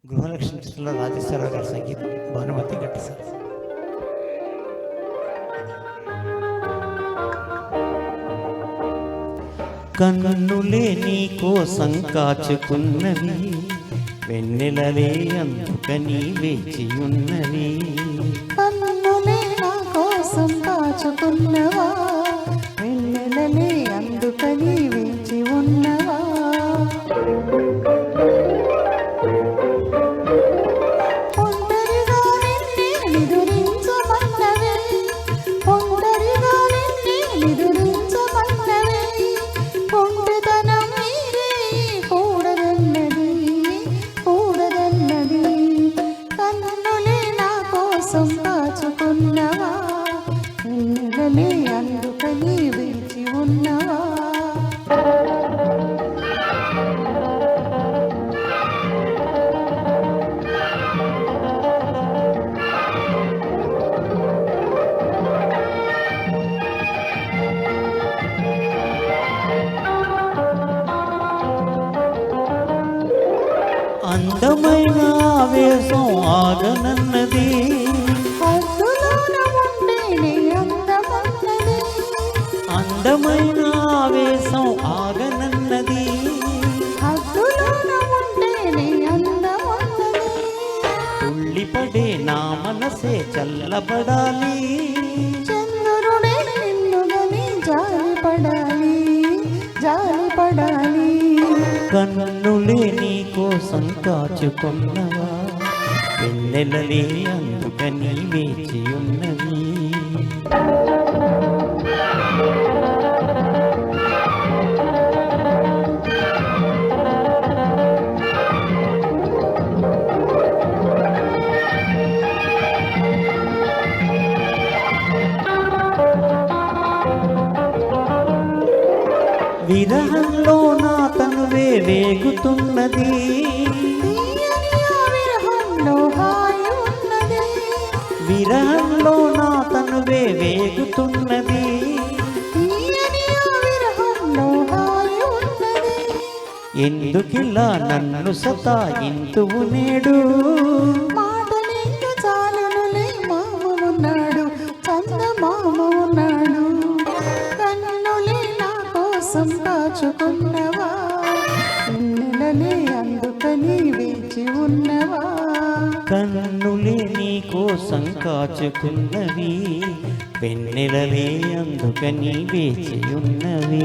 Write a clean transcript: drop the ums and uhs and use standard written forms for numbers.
గృహలక్ష్మి చిత్రంలో రాజేశ్వరరావు గారి సంగీతం, భానుమతి ఘంటసాల. కన్నులే నీ కోసం కాచుకున్నవి, వెన్నెలలే అందుకని వేచి ఉన్నవి. కన్నులే నా కోసం కాచుకున్నవా, వెన్నెలలే అందుకని వేచి ఉన్నవా. కాచుకున్నవా, వెన్నెలలే అందుకని వేచి ఉన్నవా. అందమైన ఆవేశం ఆగనన్నది, అందమైన ఆవేశం ఆగనన్నది, తుళ్ళిపడే నా మనసే చల్లబడాలి. చంద్రుడే నిన్నుగని జాలిపడాలి, జాలిపడాలి. కన్నులే నీ కోసం కాచుకున్నవా, వెన్నెలలే అందుకని వేచి ఉన్నవి. విరహంలో నా తనువే వేగుతున్నది, విరహంలో నా తనువే వేగుతున్నది. ఎందుకిలా నన్ను సతాయింతువు నేడు, మాటలేందు చాలునులే మామ ఉన్నాడు, చందమామ ఉన్నాడు. కన్నులే నా కోసం కాచుకున్నవా, వెన్నెలలే అందుకని వేచి ఉన్నవా. కన్నులే నీ కోసం కాచుకున్నవి, వెన్నెలలే అందుకని వేచి ఉన్నవి.